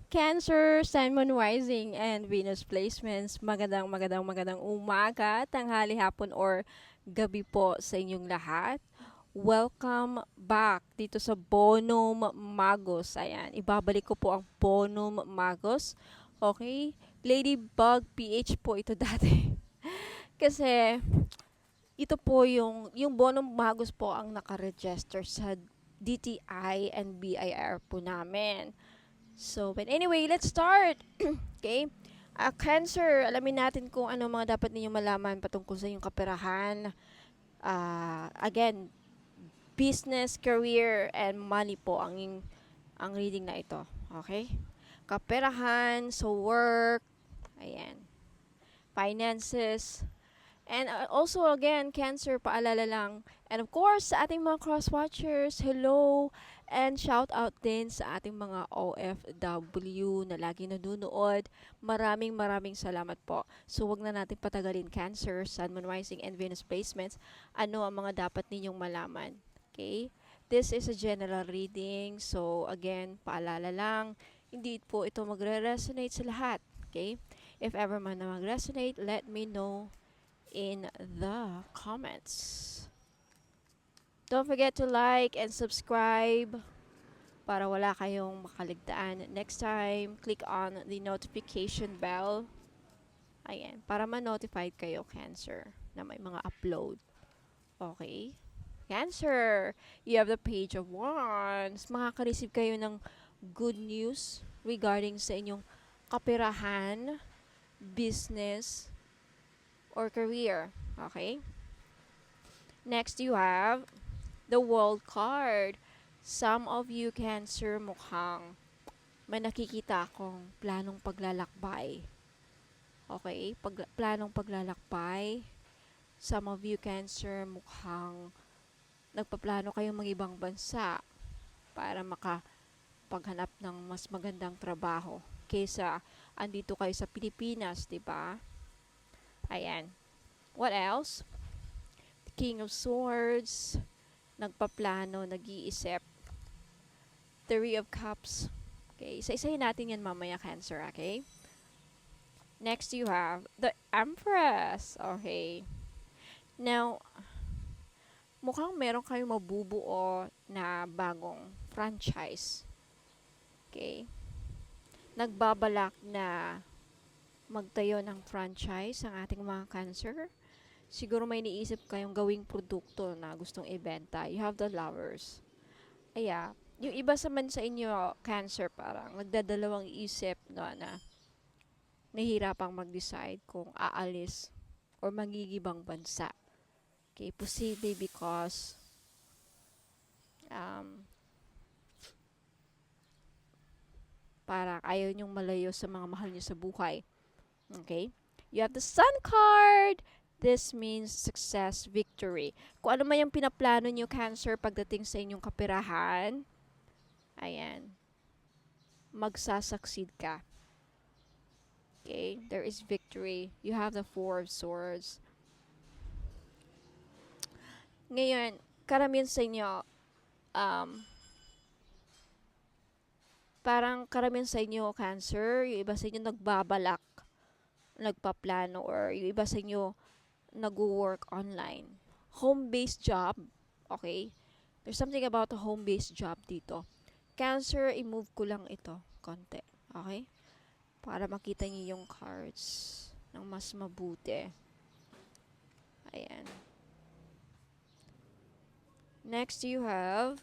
Cancer, Sun, Moon Rising, and Venus placements. Magandang umaga, tanghali, hapon, or gabi po sa inyong lahat. Welcome back dito sa Bonum Magos. Ayan, ibabalik ko po ang Bonum Magos. Okay? Ladybug PH po ito dati. Kasi ito po yung Bonum Magos po ang nakaregister sa DTI and BIR po namin. So, but anyway, let's start. Okay? Cancer, alamin natin kung ano mga dapat ninyong malaman patungkol sa inyong kaperahan. Again, business, career, and money po ang reading na ito. Okay? Kaperahan, so work, ayan, finances, and also again, Cancer, paalala lang. And of course, sa ating mga cross-watchers, hello! And shout out din sa ating mga OFW na lagi nanonood. Maraming salamat po. So, wag na natin patagalin, Cancer, Sun, Moon, Rising, and Venus placements. Ano ang mga dapat ninyong malaman? Okay? This is a general reading. So, again, paalala lang, hindi po ito magre-resonate sa lahat. Okay? If ever man na mag-resonate, let me know in the comments. Don't forget to like and subscribe para wala kayong makaligtaan. Next time, click on the notification bell. Ayan, para ma-notified kayo, Cancer, na may mga upload. Okay? Cancer, you have the Page of Wands. Makaka-receive kayo ng good news regarding sa inyong kaperahan, business, or career. Okay? Next, you have the World card. Some of you, Cancer, mukhang may nakikita akong planong paglalakbay. Okay? Planong paglalakbay. Some of you, Cancer, mukhang nagpaplano kayong mag-ibang bansa para makapaghanap ng mas magandang trabaho kaysa andito kayo sa Pilipinas, di ba? Ayan. What else? The King of Swords. Nagpaplano, nag-iisip. Three of Cups. Okay, isa-isahin natin yan mamaya, Cancer, okay? Next, you have the Empress. Okay. Now, mukhang meron kayong mabubuo na bagong franchise. Okay. Nagbabalak na magtayo ng franchise ang ating mga Cancer. Siguro may iniisip kayong gawing produkto na gustong ibenta. You have the Lovers. Aya, yung iba sa man sa inyo, Cancer, parang nagdadalawang isip na nahihirapang mag-decide kung aalis or magigibang bansa. Okay, posible because parang ayaw nyong malayo sa mga mahal nyo sa buhay. Okay? You have the Sun card. This means success, victory. Kung ano man yung pinaplano nyo, Cancer, pagdating sa inyong kapirahan, ayan, magsasucceed ka. Okay? There is victory. You have the Four of Swords. Ngayon, karamihan sa inyo, parang karamihan sa inyo, Cancer, yung iba sa inyo nagbabalak, nagpaplano, or yung iba sa inyo nag-work online. Home-based job, okay? There's something about a home-based job dito. Cancer, i-move ko lang ito, konti. Okay? Para makita niyo yung cards ng mas mabuti. Ayan. Next, you have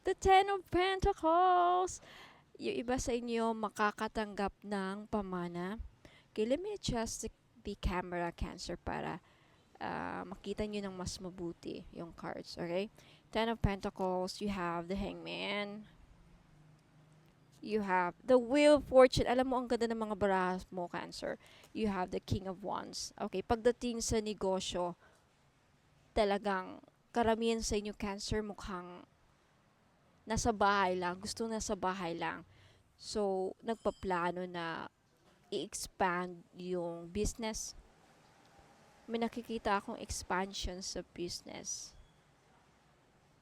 the Ten of Pentacles. Yung iba sa inyo makakatanggap ng pamana. Okay, let me adjust the camera, Cancer, para makita nyo ng mas mabuti yung cards. Okay? Ten of Pentacles, you have the Hangman. You have the Wheel of Fortune. Alam mo, ang ganda ng mga barahas mo, Cancer. You have the King of Wands. Okay, pagdating sa negosyo, talagang karamihan sa inyo, Cancer, mukhang nasa bahay lang. Gusto nasa bahay lang. So, nagpaplano na i-expand yung business. May nakikita akong expansion sa business.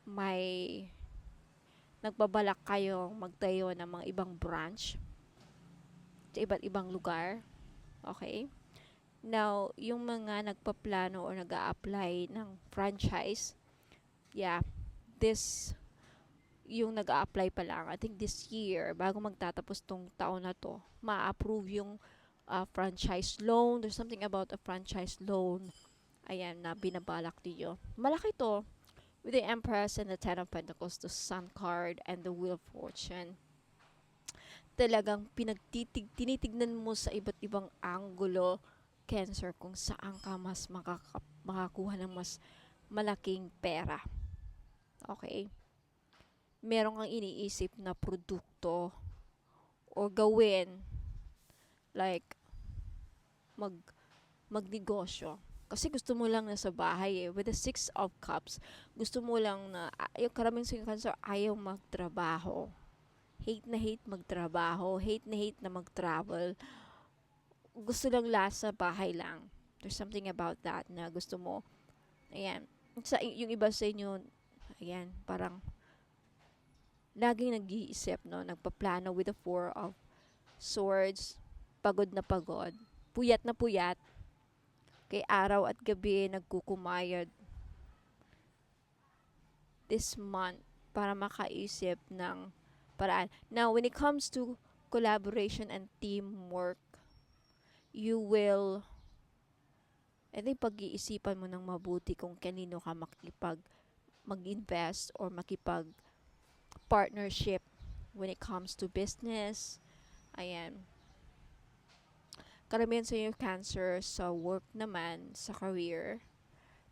May nagbabalak kayong magtayo ng mga ibang branch. sa iba't ibang lugar. Okay? Now, yung mga nagpaplano or nag-a-apply ng franchise, yeah, this, yung nag-a-apply pa lang, I think this year, bago magtatapos tong taon na to, ma-approve yung franchise loan. There's something about a franchise loan, ayan, na binabalak niyo. Malaki to, with the Empress and the Ten of Pentacles, the Sun card, and the Wheel of Fortune. Talagang tinitignan mo sa iba't ibang anggulo, Cancer, kung saan ka mas makakuha ng mas malaking pera. Okay? Meron kang iniisip na produkto o gawin, like mag magnegosyo. Kasi gusto mo lang na sa bahay eh. With the Six of Cups, gusto mo lang na, yung karaming sa Cancer, ayaw magtrabaho. Hate magtrabaho. Hate na mag-travel. Gusto lang last sa bahay lang. There's something about that na gusto mo. Ayan. Yung iba sa inyo, ayan, parang laging nag-iisip, no? Nagpaplano with the Four of Swords. Pagod na pagod. Puyat na puyat. Kay araw at gabi nagkukumayad this month para makaisip ng paraan. Now, when it comes to collaboration and teamwork, you will, I think, pag-iisipan mo ng mabuti kung kanino ka mag-invest or makipag partnership when it comes to business. Ayan. Karamihan sa inyo, Cancer, sa work naman, sa career,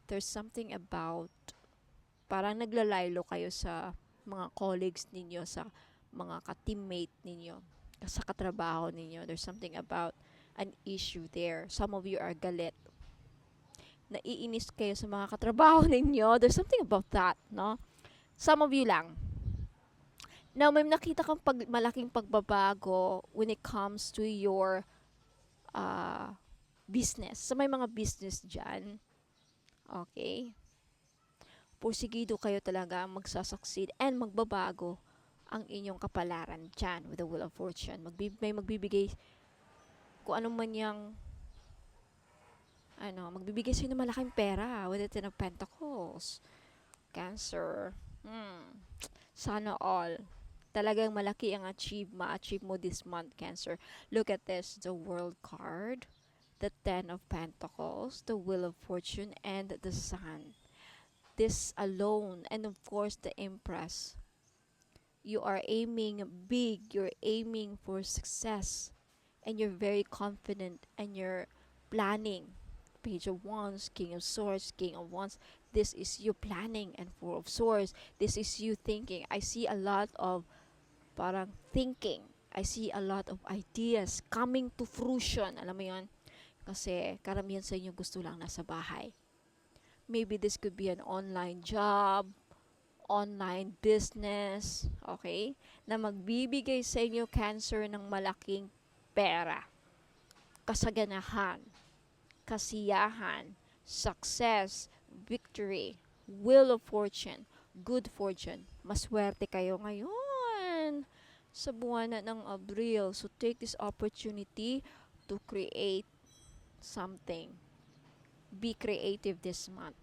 there's something about, parang naglalaylo kayo sa mga colleagues ninyo, sa mga ka-teammate ninyo, sa katrabaho ninyo. There's something about an issue there. Some of you are galit. Naiinis kayo sa mga katrabaho ninyo. There's something about that, no? Some of you lang. Now, may nakita kang malaking pagbabago when it comes to your business. So, may mga business dyan. Okay? Porsigido kayo talaga magsasucceed and magbabago ang inyong kapalaran dyan with the Wheel of Fortune. May magbibigay kung ano man yung magbibigay sa'yo ng malaking pera with the Ten of Pentacles. Cancer. Sana all. Talagang malaki ang ma-achieve mo this month, Cancer. Look at this, the World card, the Ten of Pentacles, the Wheel of Fortune, and the Sun. This alone, and of course, the Empress. You are aiming big, you're aiming for success, and you're very confident, and you're planning. Page of Wands, King of Swords, King of Wands. This is you planning, and Four of Swords. This is you thinking. I see a lot of parang thinking. I see a lot of ideas coming to fruition. Alam mo yun? Kasi karamihan sa inyo gusto lang nasa bahay. Maybe this could be an online job, online business, okay? Na magbibigay sa inyo, Cancer, ng malaking pera. Kasaganahan, kasiyahan, success, victory, Wheel of Fortune, good fortune. Maswerte kayo ngayon sa buwan ng Abril. So take this opportunity to create something. Be creative this month.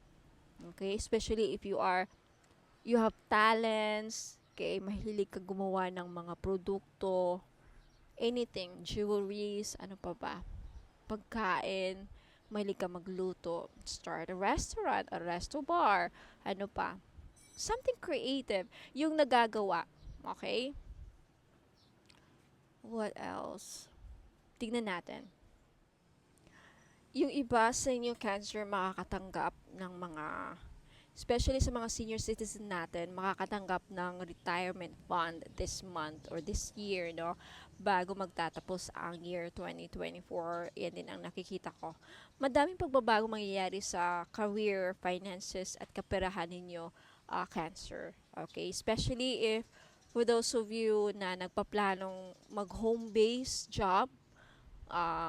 Okay? Especially if you have talents, okay, mahilig ka gumawa ng mga produkto, anything, jewelries, ano pa ba? Pagkain, mahilig ka magluto, start a restaurant, a resto bar, ano pa? Something creative, yung nagagawa. Okay? What else? Tignan natin. Yung iba sa inyo, Cancer, makakatanggap ng mga, especially sa mga senior citizen natin, makakatanggap ng retirement fund this month or this year, no? Bago magtatapos ang year 2024. Yan din ang nakikita ko. Madaming pagbabago mangyayari sa career, finances, at kaperahan ninyo, Cancer. Okay? Especially if for those of you na nagpaplanong mag-home-based job,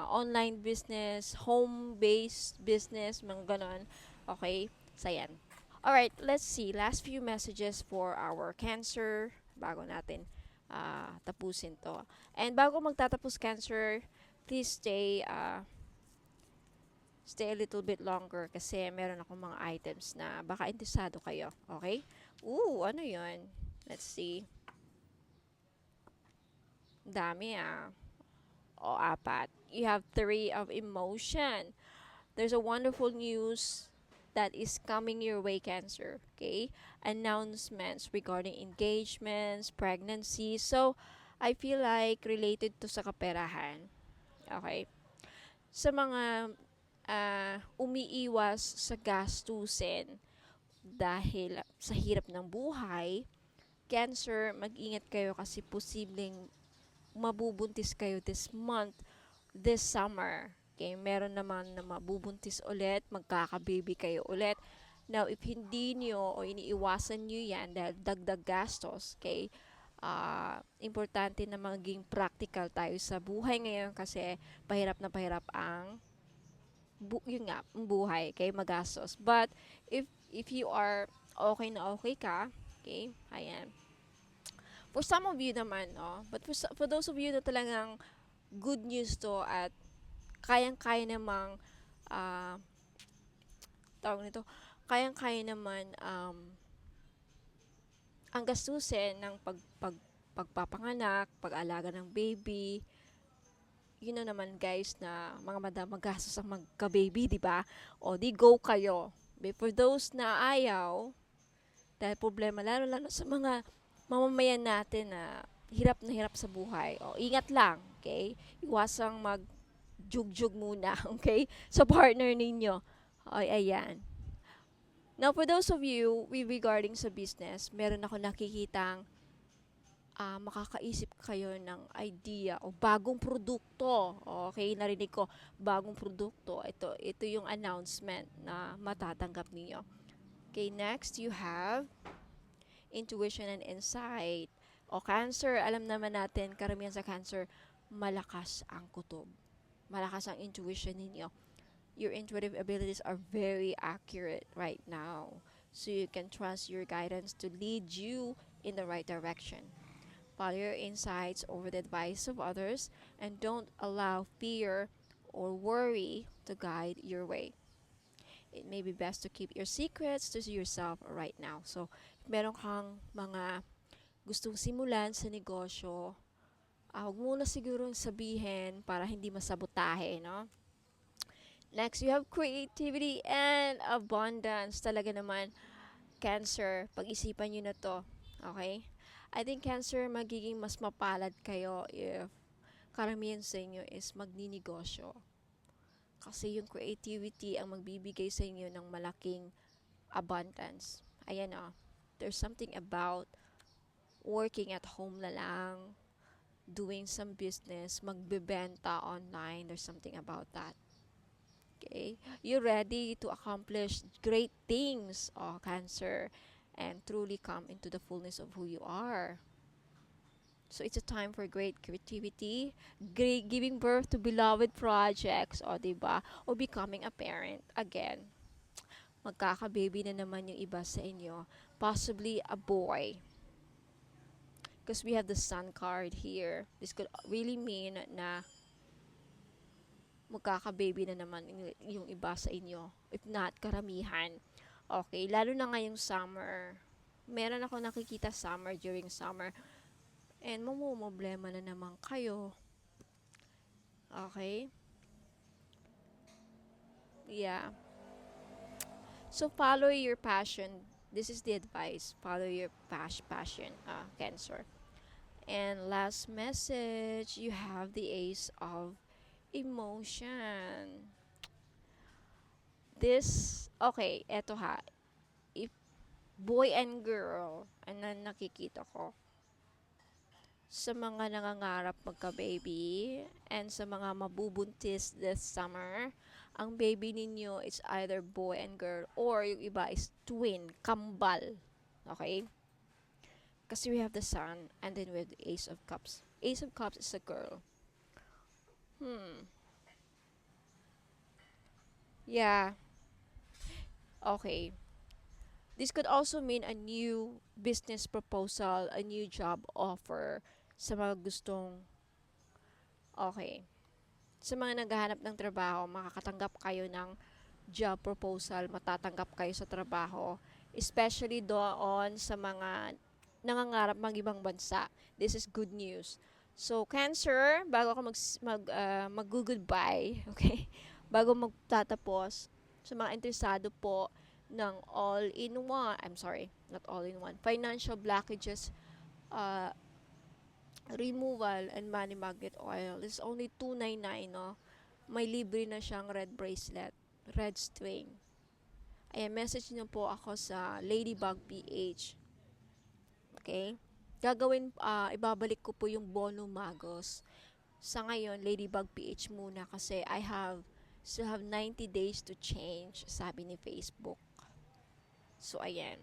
online business, home-based business, mga ganon. Okay? So, yan. Alright, let's see. Last few messages for our Cancer bago natin tapusin to. And bago magtatapos Cancer, please stay a little bit longer kasi meron akong mga items na baka interesado kayo. Okay? Ooh, ano yun? Let's see. Dami O, apat. You have three of emotion. There's a wonderful news that is coming your way, Cancer. Okay? Announcements regarding engagements, pregnancy. So, I feel like related to sa kaperahan. Okay? Sa mga umiiwas sa gastusin dahil sa hirap ng buhay, Cancer, mag-ingat kayo kasi posibleng mabubuntis kayo this month, this summer. Okay, meron naman na mabubuntis ulit, magkakababy kayo ulit. Now, if hindi nyo o iniiwasan nyo yan dahil dagdag gastos, okay, importante na maging practical tayo sa buhay ngayon kasi pahirap ang yun nga, ang buhay, okay, magastos. But, if you are okay ka, okay, ayan. For some of you naman, no, but for those of you na talagang good news to at kayang-kaya namang uh, tawag nito, kayang-kaya naman ang gastusin ng pagpapanganak, pag-alaga ng baby, yun na naman guys na mga madam magastos ang magka-baby, di ba? O di go kayo. But for those na ayaw, dahil problema lalo sa mga mamamayan natin na hirap sa buhay. O ingat lang, okay? Iwasang mag-jug-jug muna, okay? Sa partner ninyo. Ay, ayan. Now, for those of you regarding sa business, meron ako nakikitang makakaisip kayo ng idea o bagong produkto. Okay, narinig ko, bagong produkto. Ito yung announcement na matatanggap niyo. Okay, next you have intuition and insight. O Cancer, alam naman natin, karamihan sa Cancer, malakas ang kutob. Malakas ang intuition ninyo. Your intuitive abilities are very accurate right now. So you can trust your guidance to lead you in the right direction. Follow your insights over the advice of others and don't allow fear or worry to guide your way. It may be best to keep your secrets to yourself right now. So, if meron kang mga gustong simulan sa negosyo, huwag muna siguro sabihin para hindi masabotahe, no? Next, you have creativity and abundance. Talaga naman, Cancer, pag-isipan nyo na to. Okay? I think Cancer, magiging mas mapalad kayo if karamihan sa inyo is magninegosyo. Kasi yung creativity ang magbibigay sa inyo ng malaking abundance. Ayan there's something about working at home na lang, doing some business, magbebenta online, there's something about that. Okay? You're ready to accomplish great things, Cancer, and truly come into the fullness of who you are. So it's a time for great creativity, giving birth to beloved projects, diba? O becoming a parent. Again, magkaka-baby na naman yung iba sa inyo. Possibly a boy. Because we have the sun card here. This could really mean na magkaka-baby na naman yung iba sa inyo. If not, karamihan. Okay, lalo na ngayong summer. Meron ako nakikita summer during summer. And mamumblema na naman kayo. Okay? Yeah. So, follow your passion. This is the advice. Follow your passion, Cancer. And last message, you have the Ace of Emotion. Okay, eto if boy and girl, ano nakikita ko, sa mga nangangarap magka-baby and sa mga mabubuntis this summer, ang baby ninyo is either boy and girl or yung iba is twin, kambal. Okay? Kasi we have the Sun and then we have the Ace of Cups. Ace of Cups is a girl. Yeah. Okay. This could also mean a new business proposal, a new job offer, sa mga gustong, okay, sa mga naghahanap ng trabaho, makakatanggap kayo ng job proposal, matatanggap kayo sa trabaho, especially doon sa mga nangangarap mag-ibang bansa. This is good news. So, Cancer, bago ako mag-goodbye, okay? Bago magtatapos, sa mga interesado po ng all-in-one, I'm sorry, not all-in-one, financial blockages, uh, removal and money magnet oil is only 299, no? May libre na siyang red bracelet, red string. Ayan, message niyo po ako sa Ladybug PH. Okay? Ibabalik ko po yung Bono Magos. Sa ngayon, Ladybug PH muna kasi still have 90 days to change, sabi ni Facebook. So, ayan.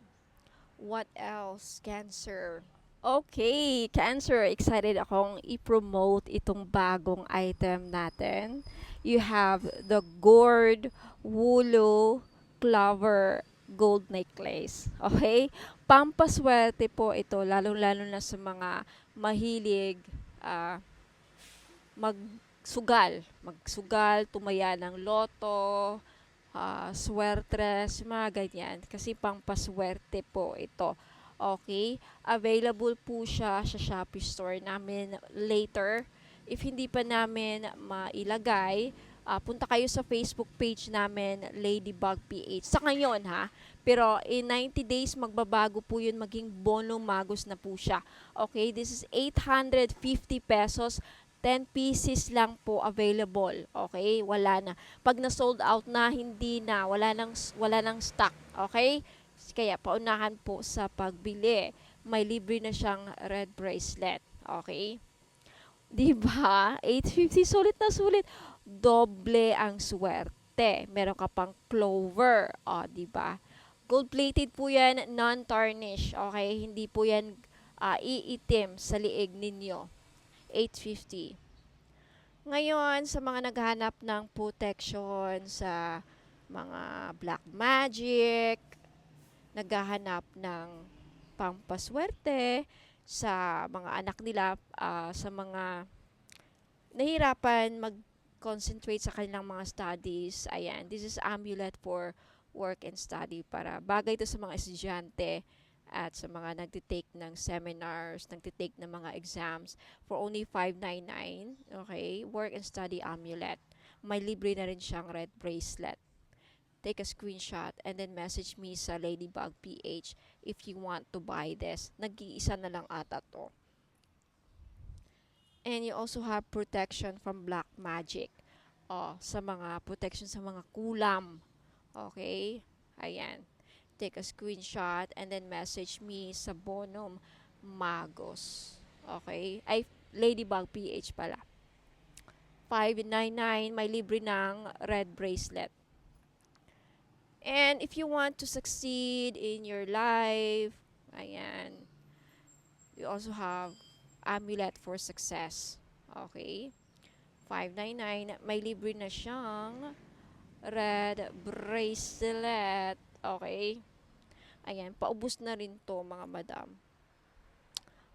What else? Cancer. Okay, Cancer, excited akong i-promote itong bagong item natin. You have the Gourd Wulu Clover Gold Necklace. Okay? Pampaswerte po ito, lalong-lalo na sa mga mahilig ah, magsugal, tumaya ng loto, swertres, mga ganyan. Kasi pampaswerte po ito. Okay? Available po siya sa Shopee store namin later. If hindi pa namin mailagay, punta kayo sa Facebook page namin, Ladybug PH. Sa ngayon ha, pero in 90 days magbabago po yun, maging Bono Magos na po siya. Okay, this is 850 pesos. 10 pieces lang po available. Okay, wala na. Pag na-sold out na, hindi na, wala nang stock. Okay? Kaya paunahan po sa pagbili. May libre na siyang red bracelet. Okay? 'Di ba? 850, sulit na sulit. Doble ang swerte. Meron ka pang clover. O, 'di ba? Gold-plated po 'yan, non-tarnish. Okay? Hindi po 'yan iitim sa liig ninyo. 850. Ngayon, sa mga naghahanap ng protection sa mga black magic, naghahanap ng pampaswerte sa mga anak nila, sa mga nahirapan mag-concentrate sa kanilang mga studies. Ayan, this is amulet for work and study, para bagay ito sa mga estudyante at sa mga nagtitake ng seminars, nagtitake ng mga exams for only 599. Okay, work and study amulet. May libre na rin siyang red bracelet. Take a screenshot and then message me sa Ladybug PH if you want to buy this. Nag-iisa na lang ata to. And you also have protection from black magic. Sa mga protection sa mga kulam. Okay? Ayan. Take a screenshot and then message me sa Bono Magos. Okay? Ay, Ladybug PH pala. 599, may libre ng red bracelet. And if you want to succeed in your life, ayan, you also have amulet for success. Okay? 599, may libre na siyang red bracelet. Okay? Ayan, paubos na rin to, mga madam.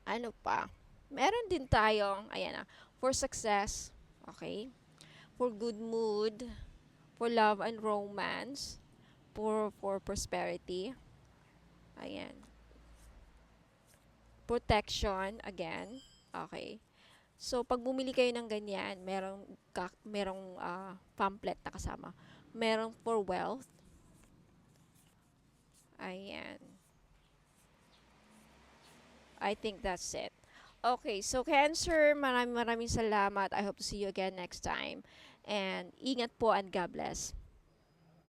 Ano pa? Meron din tayong, ayan for success. Okay? For good mood, for love and romance, for prosperity. Ayan. Protection, again. Okay. So, pag bumili kayo ng ganyan, merong pamphlet na kasama. Merong for wealth. Ayan. I think that's it. Okay, so Cancer, maraming salamat. I hope to see you again next time. And ingat po and God bless.